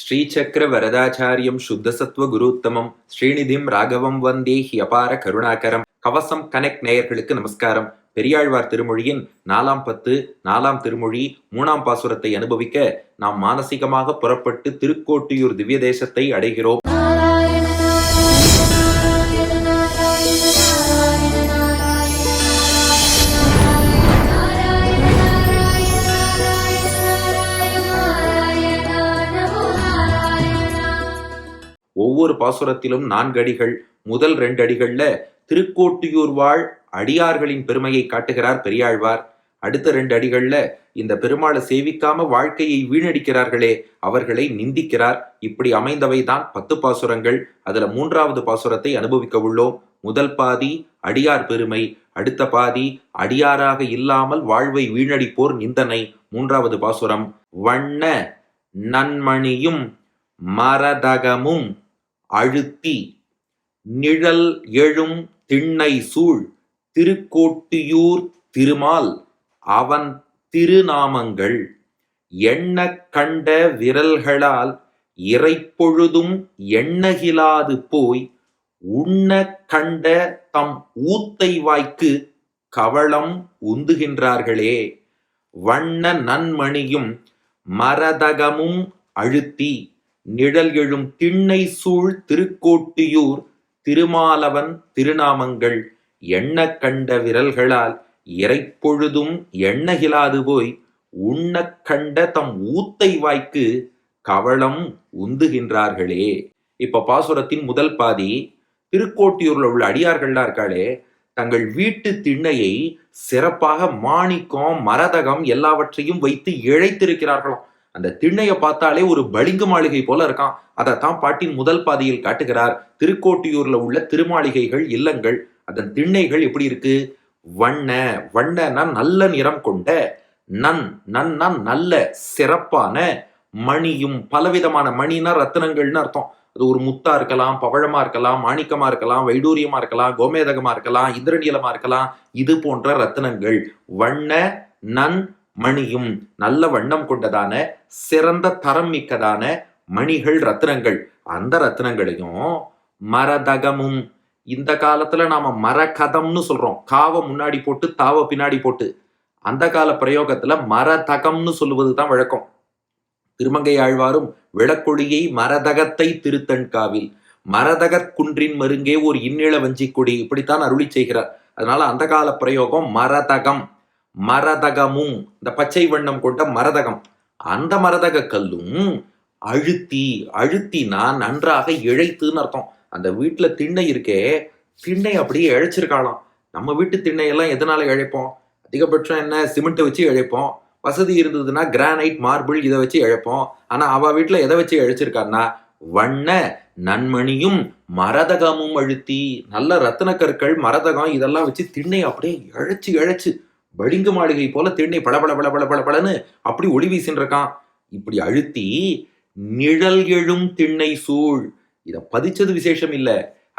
ஸ்ரீசக்கர வரதாச்சாரியம் சுத்தசத்வ குருத்தமம் ஸ்ரீநிதிம் ராகவம் வந்தே he அபார கருணாகரம். கவசம் connect நேயர்களுக்கு நமஸ்காரம். பெரியாழ்வார் திருமொழியின் 4ஆம் பத்து 4ஆம் திருமொழி 3ஆம் பாசுரத்தை அனுபவிக்க நாம் மானசீகமாக புறப்பட்டு திருக்கோட்டியூர் திவ்ய தேசத்தை அடைகிறோம். ஒவ்வொரு பாசுரத்திலும் 4 அடிகள். முதல் 2 அடிகள்ல திருக்கோட்டியூர் வாழ் அடியார்களின் பெருமையை காட்டுகிறார் பெரியாழ்வார். அடுத்த 2 அடிகள்ல இந்த பெருமாளை சேவிக்காம வாழ்க்கையை வீணடிக்கிறார்களே அவர்களை நிந்திக்கிறார். இப்படி அமைந்தவைதான் 10 பாசுரங்கள். அதுல 3ஆவது பாசுரத்தை அனுபவிக்க உள்ளோம். முதல் பாதி அடியார் பெருமை, அடுத்த பாதி அடியாராக இல்லாமல் வாழ்வை வீணடிப்போர் நிந்தனை. 3ஆவது பாசுரம் வண்ண நன்மணியும் மரதகமும் அழுத்தி நிழல் எழும் திண்ணை சூழ் திருக்கோட்டியூர் திருமால் அவன் திருநாமங்கள் எண்ண கண்ட விரல்களால் இறைப்பொழுதும் எண்ணகிலாது போய் உண்ண கண்ட தம் ஊத்தை வாய்க்கு கவளம் உந்துகின்றார்களே. வண்ண நன்மணியும் மரதகமும் அழுத்தி நிழல் எழும் திண்ணை சூழ் திருக்கோட்டியூர் திருமாலவன் திருநாமங்கள் எண்ண கண்ட விரல்களால் இறைப்பொழுதும் எண்ணகிலாது போய் உண்ண கண்ட தம் ஊத்தை வாய்க்கு கவளம் உந்துகின்றார்களே. இப்ப பாசுரத்தின் முதல் பாதி திருக்கோட்டியூர்ல உள்ள அடியார்கள்லாம் இருக்காளே, தங்கள் வீட்டு திண்ணையை சிறப்பாக மாணிக்கம் மரதகம் எல்லாவற்றையும் வைத்து இழைத்திருக்கிறார்களாம். அந்த திண்ணையை பார்த்தாலே ஒரு பளிங்கு மாளிகை போல இருக்கான். அதைத்தான் பாட்டின் முதல் பாதியில் காட்டுகிறார். திருக்கோட்டியூர்ல உள்ள திருமாளிகைகள் இல்லங்கள், அதன் திண்ணைகள் எப்படி இருக்கு? வண்ண, வண்ணனா நல்ல நிறம் கொண்ட, நன்னா நல்ல சிறப்பான, மணியும் பலவிதமான, மணினா ரத்தினங்கள்னு அர்த்தம். அது ஒரு முத்தா இருக்கலாம், பவழமா இருக்கலாம், மாணிக்கமா இருக்கலாம், வைடூரியமா இருக்கலாம், கோமேதகமா இருக்கலாம், இந்திரநீலமா இருக்கலாம். இது போன்ற ரத்தினங்கள். வண்ண நன் மணியும் நல்ல வண்ணம் கொண்டதான சிறந்த தரம் மிக்கதான மணிகள் ரத்தினங்கள். அந்த ரத்தினங்களையும் மரதகமும், இந்த காலத்துல நாம மரகதம்னு சொல்றோம். காவ முன்னாடி போட்டு தாவ பின்னாடி போட்டு. அந்த கால பிரயோகத்துல மரதகம்னு சொல்லுவதுதான் வழக்கம். திருமங்கை ஆழ்வாரும் விளக்கொழியை மரதகத்தை திருத்தன்காவில் மரதகத் குன்றின் மருங்கே ஒரு இன்னிள வஞ்சி கொடி இப்படித்தான் அருளி செய்கிறார். அதனால அந்த கால பிரயோகம் மரதகம். மரதகமும் இந்த பச்சை வண்ணம் கொண்ட மரதகம். அந்த மரதக கல்லும் அழுத்தி, அழுத்தினா நன்றாக இழைத்துன்னு அர்த்தம். அந்த வீட்டுல திண்ணை இருக்கே, திண்ணை அப்படியே இழைச்சிருக்காளாம். நம்ம வீட்டு திண்ணையெல்லாம் எதனால இழைப்போம்? அதிகபட்சம் என்ன, சிமெண்ட் வச்சு இழைப்போம். வசதி இருந்ததுன்னா கிரானைட் மார்பிள் இதை வச்சு இழைப்போம். ஆனா அவ வீட்டுல எதை வச்சு இழைச்சிருக்கான்னா வண்ண நன்மணியும் மரதகமும் அழுத்தி, நல்ல ரத்தின கற்கள் மரதகம் இதெல்லாம் வச்சு திண்ணை அப்படியே இழைச்சு இழைச்சு பளிங்கு மாளிகை போல திண்ணை பளபள பளபள பளபளன்னு அப்படி ஒளி வீசின்றிருக்கான். இப்படி அழுத்தி நிழல் எழும் திண்ணை சூழ், இத பதிச்சது விசேஷம் இல்ல.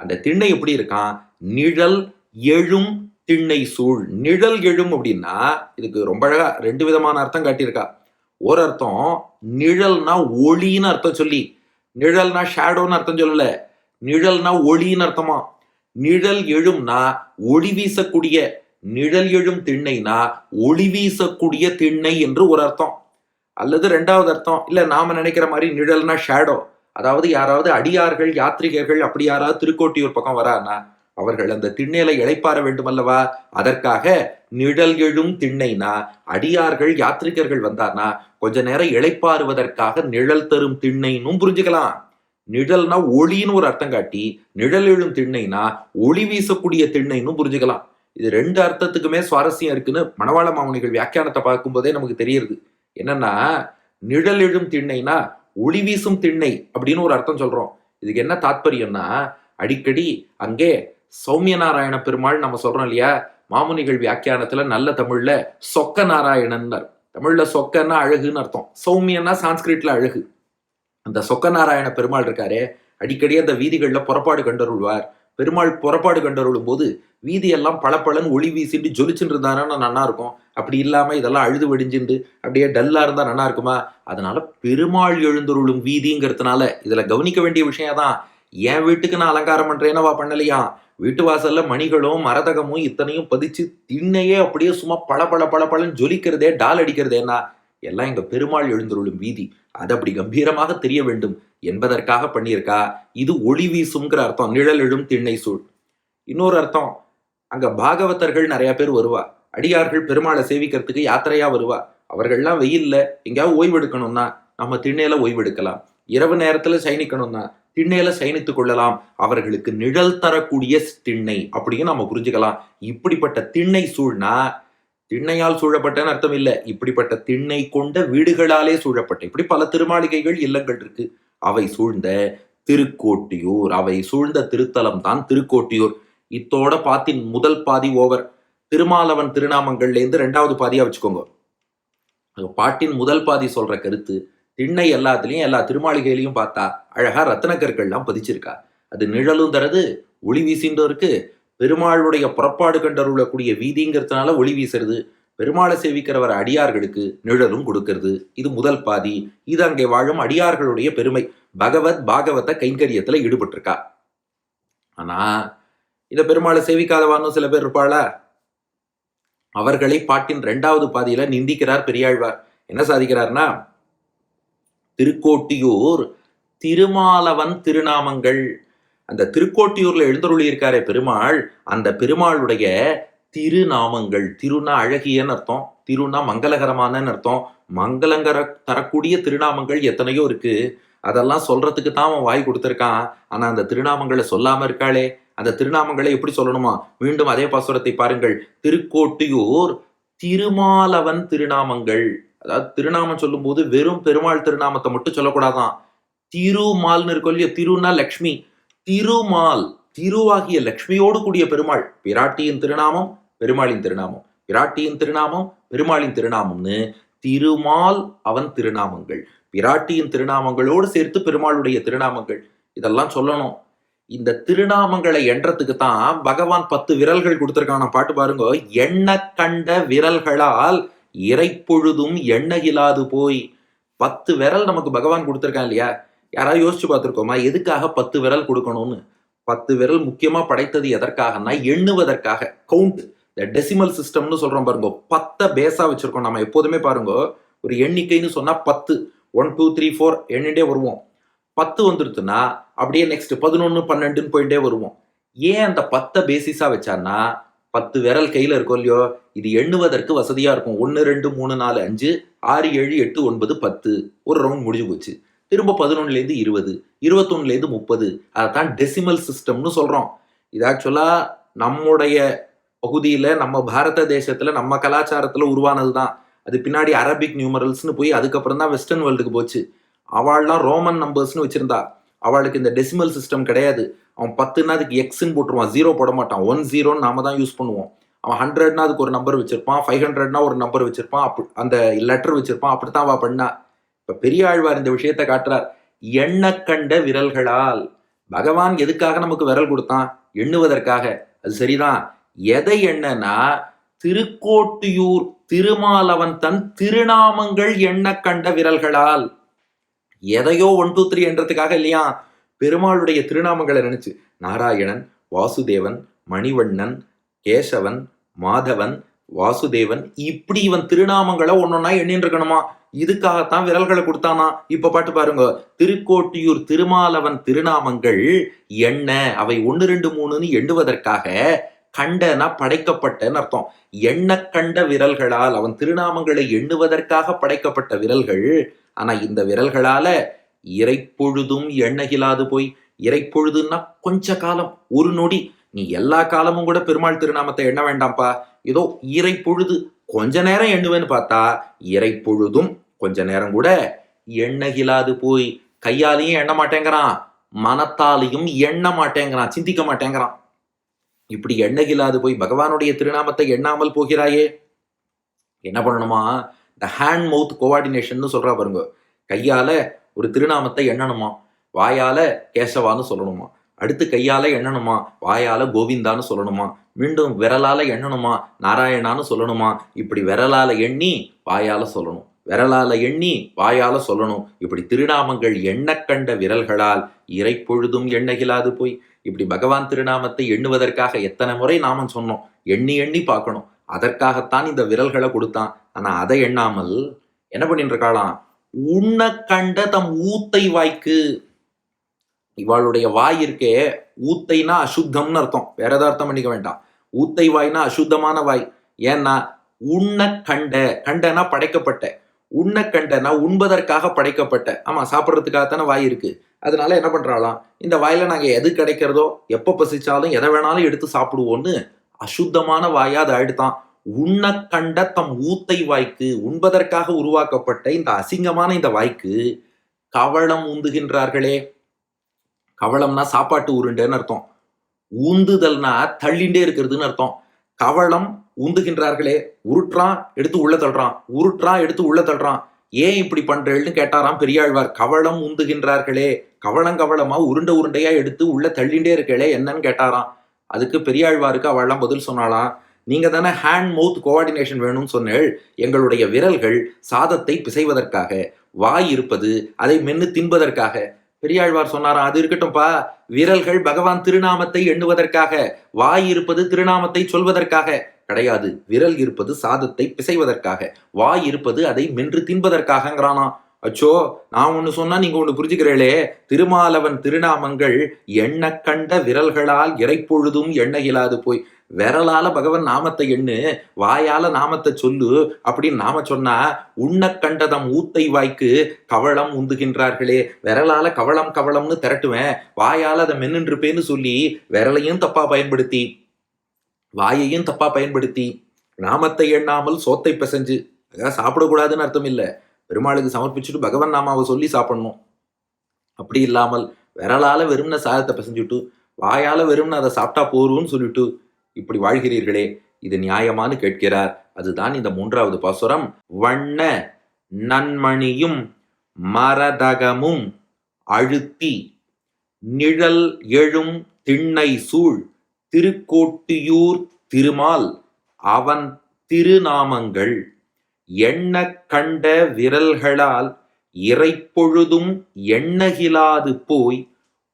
அந்த திண்ணை எப்படி இருக்கான்? நிழல் எழும் திண்ணை சூழ். நிழல் எழும் அப்படின்னா இதுக்கு ரொம்ப அழகா 2 விதமான அர்த்தம் காட்டியிருக்கா. ஒரு அர்த்தம் நிழல்னா ஒளின்னு அர்த்தம் சொல்லி, நிழல்னா ஷேடோன்னு அர்த்தம் சொல்லல, நிழல்னா ஒளின்னு அர்த்தமா. நிழல் எழும்னா ஒளி வீசக்கூடிய, நிழல் எழும் திண்ணைனா ஒளி வீசக்கூடிய திண்ணை என்று ஒரு அர்த்தம். அல்லது 2வது அர்த்தம், இல்ல நாம நினைக்கிற மாதிரி நிழல்னா ஷேடோ, அதாவது யாராவது அடியார்கள் யாத்ரிகர்கள் அப்படி யாராவது திருக்கோட்டியூர் பக்கம் வரானா அவர்கள் அந்த திண்ணையில இளைப்பாற வேண்டும் அல்லவா. அதற்காக நிழல் எழும் திண்ணைனா அடியார்கள் யாத்ரிகர்கள் வந்தார்னா கொஞ்ச நேரம் இளைப்பாறுவதற்காக நிழல் தரும் திண்ணைன்னு புரிஞ்சுக்கலாம். நிழல்னா ஒளின்னு ஒரு அர்த்தம் காட்டி, நிழல் எழும் திண்ணைனா ஒளி வீசக்கூடிய திண்ணைன்னு புரிஞ்சுக்கலாம். இது 2 அர்த்தத்துக்குமே சுவாரஸ்யம் இருக்குன்னு மணவாள மாமுனிகள் வியாக்கியானத்தை பார்க்கும்போதே நமக்கு தெரியுது. என்னன்னா, நிழல் எழும் திண்ணைனா ஒளி வீசும் திண்ணை அப்படின்னு ஒரு அர்த்தம் சொல்றோம். இதுக்கு என்ன தாத்பரியம்னா, அடிக்கடி அங்கே சௌமிய நாராயண பெருமாள் நம்ம சொல்றோம் இல்லையா, மாமுனிகள் வியாக்கியானத்துல நல்ல தமிழ்ல சொக்க நாராயணன், தமிழ்ல சொக்கன்னா அழகுன்னு அர்த்தம், சௌமியன்னா சான்ஸ்கிரிட்ல அழகு. அந்த சொக்க நாராயண பெருமாள் இருக்காரே, அடிக்கடி அந்த வீதிகள்ல புறப்பாடு கண்டருள்வார். பெருமாள் புறப்பாடு கண்டருளும் போது வீதியெல்லாம் பளபளன்னு ஒளி வீசிட்டு ஜொலிச்சுட்டு இருந்தாருன்னா நல்லா இருக்கும். அப்படி இல்லாம இதெல்லாம் அழுது வெடிஞ்சுண்டு அப்படியே டல்லா இருந்தா நல்லா இருக்குமா? அதனால பெருமாள் எழுந்தருளும் வீதிங்கிறதுனால இதுல கவனிக்க வேண்டிய விஷயம் தான். என் வீட்டுக்கு நான் அலங்காரம் பண்றேன்னவா பண்ணலையா? வீட்டு வாசல்ல மணிகளும் மரதகமும் இத்தனையும் பதிச்சு திண்ணையே அப்படியே சும்மா பளபளன்னு ஜொலிக்கிறதே, டால் அடிக்கிறதேன்னா எல்லாம் எங்க பெருமாள் எழுந்தருளும் வீதி. அது அப்படி கம்பீரமாக தெரிய வேண்டும் என்பதற்காக பண்ணியிருக்கா. இது ஒளி வீசும்ங்கிற அர்த்தம். நிழல் எழும் திண்ணை சூழ். இன்னொரு அர்த்தம், அங்க பாகவதர்கள் நிறைய பேர் வருவா. அடியார்கள் பெருமாளை சேவிக்கிறதுக்கு யாத்திரையா வருவா. அவர்கள்லாம் வெயில்ல எங்கேயாவது ஓய்வு எடுக்கணும்னா நம்ம திண்ணையில ஓய்வு எடுக்கலாம். இரவு நேரத்துல சயனிக்கணும்னா திண்ணையில சயனித்துக் கொள்ளலாம். அவர்களுக்கு நிழல் தரக்கூடிய திண்ணை அப்படின்னு நம்ம புரிஞ்சுக்கலாம். இப்படிப்பட்ட திண்ணை சூழ்னா திண்ணையால் சூழப்பட்டன்னு அர்த்தம் இல்ல. இப்படிப்பட்ட திண்ணை கொண்ட வீடுகளாலே சூழப்பட்ட இப்படி பல திருமாளிகைகள் இல்லங்கள் இருக்கு. அவை சூழ்ந்த திருக்கோட்டியூர், அவை சூழ்ந்த திருத்தலம் தான் திருக்கோட்டியூர். இத்தோட பாத்தின் முதல் பாதி ஓவர். திருமாலவன் திருநாமங்கள்ல இருந்து 2வது பாதியா வச்சுக்கோங்க. பாட்டின் முதல் பாதி சொல்ற கருத்து, திண்ணை எல்லாத்துலயும் எல்லா திருமாளிகையிலையும் பார்த்தா அழகா ரத்தின கற்கள்லாம் பதிச்சிருக்கா. அது நிழலும் தரது, ஒளி வீசின்றும் இருக்கு. பெருமாளுடைய புறப்பாடு கண்டருளக்கூடிய வீதிங்கிறதுனால ஒளி வீசுறது. பெருமாளை சேவிக்கிறவர் அடியார்களுக்கு நிழலும் கொடுக்கிறது. இது முதல் பாதி. இது அங்கே வாழும் அடியார்களுடைய பெருமை. பகவத் பாகவத கைங்கரியத்துல ஈடுபட்டிருக்கா. ஆனா இந்த பெருமாளை சேவிக்காதவான்னு சில பேர் இருப்பாளா? அவர்களை பாட்டின் 2வது பாதியில நிந்திக்கிறார் பெரியாழ்வார். என்ன சாதிக்கிறார்னா, திருக்கோட்டியூர் திருமாலவன் திருநாமங்கள். அந்த திருக்கோட்டியூர்ல எழுந்தருளி இருக்காரே பெருமாள், அந்த பெருமாளுடைய திருநாமங்கள். திருனா அழகியன்னு அர்த்தம், திருனா மங்களகரமான அர்த்தம். மங்களங்கர தரக்கூடிய திருநாமங்கள் எத்தனையோ இருக்கு. அதெல்லாம் சொல்றதுக்கு தான் அவன் வாய் கொடுத்திருக்கான். ஆனா அந்த திருநாமங்களை சொல்லாம இருக்காளே, அந்த திருநாமங்களை எப்படி சொல்லணுமா? மீண்டும் அதே பாசுரத்தை பாருங்கள். திருக்கோட்டியூர் திருமாலவன் திருநாமங்கள். அதாவது திருநாமம் சொல்லும் போது வெறும் பெருமாள் திருநாமத்தை மட்டும் சொல்லக்கூடாதான். திருமால்னு இருக்கும் இல்லையா? திருனா லக்ஷ்மி, திருமால் திருவாகிய லக்ஷ்மியோடு கூடிய பெருமாள். பிராட்டியின் திருநாமம் பெருமாளின் திருநாமம், பிராட்டியின் திருநாமம் பெருமாளின் திருநாமம்னு திருமால் அவன் திருநாமங்கள். பிராட்டியின் திருநாமங்களோடு சேர்த்து பெருமாளுடைய திருநாமங்கள் இதெல்லாம் சொல்லணும். இந்த திருநாமங்களை எண்றதுக்கு தான் பகவான் 10 விரல்கள் கொடுத்திருக்கான. பாட்டு பாருங்க. எண்ண கண்ட விரல்களால் இறைப்பொழுதும் எண்ணகிலாது போய். 10 விரல் நமக்கு பகவான் கொடுத்திருக்கான் இல்லையா? யாராவது யோசிச்சு பார்த்திருக்கோமா எதுக்காக 10 விரல் கொடுக்கணும்னு? 10 விரல் முக்கியமா படைத்தது எதற்காகனா எண்ணுவதற்காக. கவுண்ட், இந்த டெசிமல் சிஸ்டம்னு சொல்றோம் பாருங்க. 10 பேஸா வச்சிருக்கோம் நம்ம எப்போதுமே. பாருங்க, ஒரு எண்ணிக்கைன்னு சொன்னா 10, 1 2 3 4 எண்ணிட்டே வருவோம். 10 வந்துருச்சுன்னா அப்படியே நெக்ஸ்ட் 11 12ன்னு போயிட்டே வருவோம். ஏன் அந்த 10 பேசிஸா வச்சான்னா, 10 விரல் கையில இருக்கும் இல்லையோ, இது எண்ணுவதற்கு வசதியா இருக்கும். 1 2 3 4 5 6 7 8 9 10 ஒரு ரவுண்ட் முடிஞ்சு போச்சு. திரும்ப 11லேருந்து 20, 21லேருந்து 30. அதைத்தான் டெசிமல் சிஸ்டம்னு சொல்றோம். இது ஆக்சுவலா நம்முடைய பகுதியில, நம்ம பாரத தேசத்துல, நம்ம கலாச்சாரத்துல உருவானது தான். அது பின்னாடி அரபிக் நியூமரல்ஸ்னு போய் அதுக்கப்புறம் தான் வெஸ்டர்ன் வேர்ல்டுக்கு போச்சு. அவள்லாம் ரோமன் நம்பர்ஸ்னு வச்சிருந்தா. அவளுக்கு இந்த டெசிமல் சிஸ்டம் கிடையாது. அவன் 10ன்னா அதுக்கு எக்ஸ்ன்னு போட்டுருவான், 0 போட மாட்டான். 1 0ன்னு நாம தான் யூஸ் பண்ணுவோம். அவன் 100ன்னா அதுக்கு ஒரு நம்பர் வச்சிருப்பான், 500ன்னா ஒரு நம்பர் வச்சிருப்பான், அந்த லெட்டர் வச்சிருப்பான். அப்படித்தான் அவ பண்ணா. இப்ப பெரியாழ்வார் இந்த விஷயத்தை காட்டுறார். எண்ண கண்ட விரல்களால். பகவான் எதுக்காக நமக்கு விரல் கொடுத்தான்? எண்ணுவதற்காக. அது சரிதான். எதை எண்ணனா, திருக்கோட்டியூர் திருமாலவன் தன் திருநாமங்கள் எண்ண கண்ட விரல்களால். எதையோ 1 2 3 என்றதுக்காக இல்லையா? பெருமாளுடைய திருநாமங்களை நினைச்சு நாராயணன், வாசுதேவன், மணிவண்ணன், கேசவன், மாதவன், வாசுதேவன், இப்படி இவன் திருநாமங்களை ஒன்னொன்னா எண்ணின்னு இருக்கணுமா? இதுக்காகத்தான் விரல்களை கொடுத்தானா. இப்ப பாட்டு பாருங்க. திருக்கோட்டியூர் திருமாலவன் திருநாமங்கள் எண்ண, அவை 1 2 3ன்னு எண்ணுவதற்காக. கண்டனா படைக்கப்பட்டன்னு அர்த்தம். எண்ண கண்ட விரல்களால், அவன் திருநாமங்களை எண்ணுவதற்காக படைக்கப்பட்ட விரல்கள். ஆனா இந்த விரல்களால இறைப்பொழுதும் எண்ணகிலாது போய். இறைப்பொழுதுன்னா கொஞ்ச காலம், ஒரு நொடி. நீ எல்லா காலமும் கூட பெருமாள் திருநாமத்தை எண்ண வேண்டாம்ப்பா. ஏதோ இறைப்பொழுது கொஞ்ச நேரம் எண்ணுவேன்னு பார்த்தா, இறைப்பொழுதும் கொஞ்ச நேரம் கூட எண்ணகிலாது போய். கையாலையும் எண்ண மாட்டேங்கிறான், மனத்தாலையும் எண்ண மாட்டேங்கிறான், சிந்திக்க மாட்டேங்கிறான். இப்படி எண்ணகிலாது போய் பகவானுடைய திருநாமத்தை எண்ணாமல் போகிறாயே, என்ன பண்ணணுமா? இந்த ஹேண்ட் மவுத் கோஆர்டினேஷன் சொல்றா பாருங்க. கையால ஒரு திருநாமத்தை எண்ணணுமா, வாயால கேசவான்னு சொல்லணுமா. அடுத்து கையால எண்ணணுமா, வாயால கோவிந்தான்னு சொல்லணுமா, மீண்டும் விரலால எண்ணணுமா, நாராயணான்னு சொல்லணுமா, இப்படி விரலால எண்ணி வாயால சொல்லணும், விரலால எண்ணி வாயால சொல்லணும். இப்படி திருநாமங்கள் எண்ண கண்ட விரல்களால் இறைப்பொழுதும் எண்ணகிலாது போய். இப்படி பகவான் திருநாமத்தை எண்ணுவதற்காக எத்தனை முறை நாமம் சொன்னோம், எண்ணி எண்ணி பார்க்கணும். அதற்காகத்தான் இந்த விரல்களை கொடுத்தான். ஆனா அதை எண்ணாமல் என்ன பண்ணிட்டு இருக்காளாம், உண்ண கண்ட தம் ஊத்தை வாய்க்கு. இவாளுடைய வாய் இருக்கே, ஊத்தைனா அசுத்தம்னு அர்த்தம், வேற ஏதாவது அர்த்தம் பண்ணிக்க வேண்டாம். ஊத்தை வாய்னா அசுத்தமான வாய். ஏன்னா உண்ண கண்ட, கண்டனா படைக்கப்பட்ட, உண்ண கண்டனா உண்பதற்காக படைக்கப்பட்ட. ஆமா, சாப்பிட்றதுக்காகத்தானே வாய் இருக்கு. அதனால என்ன பண்றாளாம், இந்த வாயில நாங்க எது கிடைக்கிறதோ எப்ப பசிச்சாலும் எதை வேணாலும் எடுத்து சாப்பிடுவோன்னு அசுத்தமான வாயா அது ஆயிடுதான். உண்ண கண்ட தம் ஊத்தை வாய்க்கு, உண்பதற்காக உருவாக்கப்பட்ட இந்த அசிங்கமான இந்த வாய்க்கு கவளம் ஊந்துகின்றார்களே. கவளம்னா சாப்பாட்டு உருண்டைன்னு அர்த்தம், ஊந்துதல்னா தள்ளிண்டே இருக்கிறதுன்னு அர்த்தம். கவளம் ஊந்துகின்றார்களே, உருட்டுறான் எடுத்து உள்ள தள்ளுறான், உருட்டுறான் எடுத்து உள்ள தள்ளுறான். ஏன் இப்படி பண்றேன்னு கேட்டாராம் பெரியாழ்வார். கவளம் ஊந்துகின்றார்களே, கவளம் கவளமா உருண்டை உருண்டையா எடுத்து உள்ள தள்ளிண்டே இருக்கே என்னன்னு கேட்டாராம். அதுக்கு பெரியாழ்வாருக்கு அவள்லாம் பதில் சொன்னாலாம், நீங்க தானே ஹேண்ட் மவுத் கோஆர்டினேஷன் வேணும்னு சொன்னேள். எங்களுடைய விரல்கள் சாதத்தை பிசைவதற்காக, வாய் இருப்பது அதை மென்னு தின்பதற்காக. பெரியாழ்வார் சொன்னாராம், அது இருக்கட்டும்பா, விரல்கள் பகவான் திருநாமத்தை எண்ணுவதற்காக, வாய் இருப்பது திருநாமத்தை சொல்வதற்காக கிடையாது. விரல் இருப்பது சாதத்தை பிசைவதற்காக, வாய் இருப்பது அதை மென்று தின்பதற்காகங்கிறானா. அச்சோ, நான் ஒண்ணு சொன்னா நீங்க ஒண்ணு புரிஞ்சுக்கிறீங்களே. திருமாலவன் திருநாமங்கள் எண்ண கண்ட விரல்களால் இறைப்பொழுதும் எண்ண இயலாது போய். விரலால பகவன் நாமத்தை எண்ணு, வாயால நாமத்தை சொல்லு அப்படின்னு நாம சொன்னா உண்ண கண்டதம் ஊத்தை வாய்க்கு கவளம் உந்துகின்றார்களே. விரலால கவளம் கவளம்னு திரட்டுவேன், வாயால அதை மென்னுருப்பேன்னு சொல்லி விரலையும் தப்பா பயன்படுத்தி வாயையும் தப்பா பயன்படுத்தி நாமத்தை எண்ணாமல் சோத்தை பிசைஞ்சு, அதாவது சாப்பிடக்கூடாதுன்னு அர்த்தம் இல்லை, பெருமாளுக்கு சமர்ப்பிச்சுட்டு பகவன் நாமாவை சொல்லி சாப்பிடணும். அப்படி இல்லாமல் விரலால வெறும்ன சாதத்தை பிசைஞ்சுட்டு வாயால வெறும்னு அதை சாப்பிட்டா போரும்னு சொல்லிட்டு இப்படி வாழ்கிறீர்களே, இது நியாயமானு கேட்கிறார். அதுதான் இந்த 3வது பாசுரம். வண்ண நன்மணியும் மரதகமும் அழுத்தி நிழல் எழும் திண்ணை சூழ் திருக்கோட்டியூர் திருமால் அவன் திருநாமங்கள் எண்ண கண்ட விரல்களால் இறைப்பொழுதும் எண்ணகிலாது போய்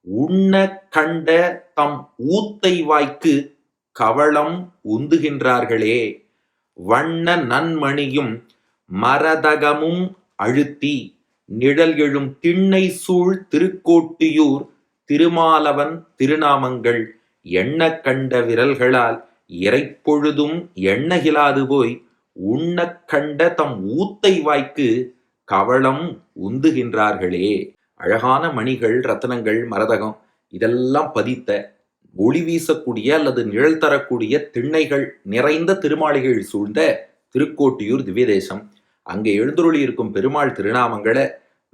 உண்ண கண்ட தம் ஊத்தை வாய்க்கு கவளம் உந்துகின்றார்களே. வண்ண நன்மணியும் மரதகமும் அழுத்தி நிழல் எழும் திண்ணை சூழ் திருக்கோட்டியூர் திருமாலவன் திருநாமங்கள் எண்ண கண்ட விரல்களால் இறைப்பொழுதும் எண்ணகிலாது போய் உண்ண கண்ட தம் ஊத்தை வாய்க்கு கவளம் உந்துகின்றார்களே. அழகான மணிகள், ரத்தனங்கள், மரதகம் இதெல்லாம் பதித்த ஒளி வீசக்கூடிய அல்லது நிழல் தரக்கூடிய திண்ணைகள் நிறைந்த திருமாளிகள் சூழ்ந்த திருக்கோட்டியூர் திவ்யதேசம். அங்கே எழுந்தருளி இருக்கும் பெருமாள் திருநாமங்களை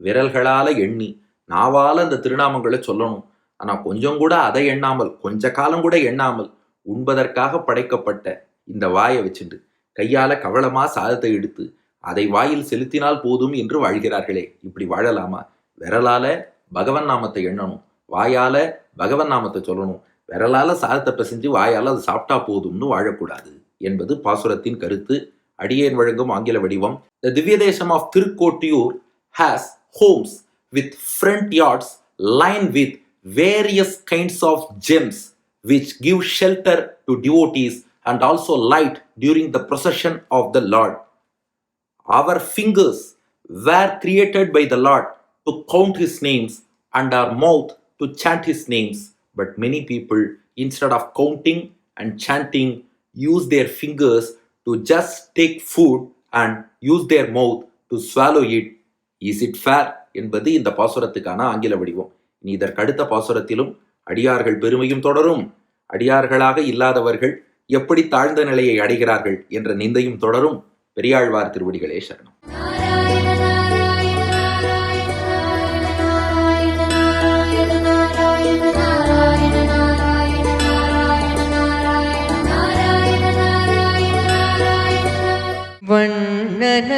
விரல்களால எண்ணி நாவால அந்த திருநாமங்களை சொல்லணும். ஆனா கொஞ்சம் கூட அதை எண்ணாமல், கொஞ்ச காலம் கூட எண்ணாமல் உண்பதற்காக படைக்கப்பட்ட இந்த வாயை வச்சுட்டு கையால கவளமா சாதத்தை எடுத்து அதை வாயில் செலுத்தினால் போதும் என்று வாழ்கிறார்களே. இப்படி வாழலாமா? விரலால பகவன் நாமத்தை எண்ணணும், வாயால பகவன் நாமத்தை சொல்லணும், விரலால சாதத்தை பிசைஞ்சு வாயால அது சாப்பிட்டா போதும்னு வாழக்கூடாது என்பது பாசுரத்தின் கருத்து. அடியேன் வழங்கும் ஆங்கில வடிவம். The Divyadesham of Tirukotiyur has homes with front yards lined with various kinds of gems which give shelter to devotees and also light during the procession of the Lord. Our fingers were created by the Lord to count his names and our mouth to chant his names. But many people, instead of counting and chanting, use their fingers to just take food and use their mouth to swallow it. Is it fair? என்பது இந்த பாசுரத்துக்கான ஆங்கில வடிவம். இனி இதற்கடுத்த பாசுரத்திலும் அடியார்கள் பெருமையும் தொடரும், அடியார்களாக இல்லாதவர்கள் எப்படி தாழ்ந்த நிலையை அடைகிறார்கள் என்ற நிந்தையும் தொடரும். பெரியாழ்வார் திருவடிகளே சரணம்.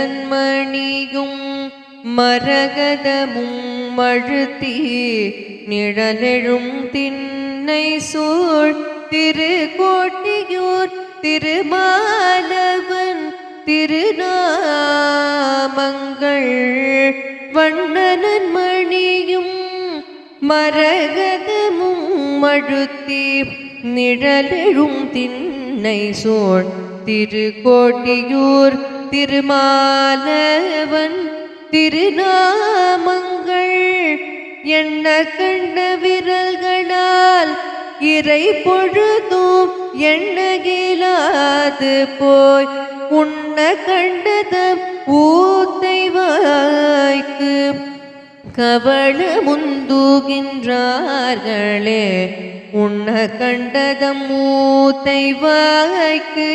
வண்ணனன்மணியும் மரகதமும் அழுத்தி நிழலெழும் திண்ணை திண்ணை சூழ் திருக்கோட்டியூர் திருமாலவன் திருநாமங்கள் வண்ணனன் மணியும் மரகதமும் மழுத்தி நிழலெழும் திண்ணை சூழ் திருக்கோட்டியூர் திருமாலவன் திருநாமங்கள் எண்ண கண்ட விரல்களால் இறை பொழுதும் எண்ணகிலாது போய் உண்ண கண்டதம் ஊத்தை வாய்க்கு கவள முந்துகின்றார்களே உண்ண கண்டதம் ஊத்தை வாய்க்கு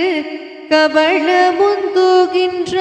கவள முந்துகின்றார்களே.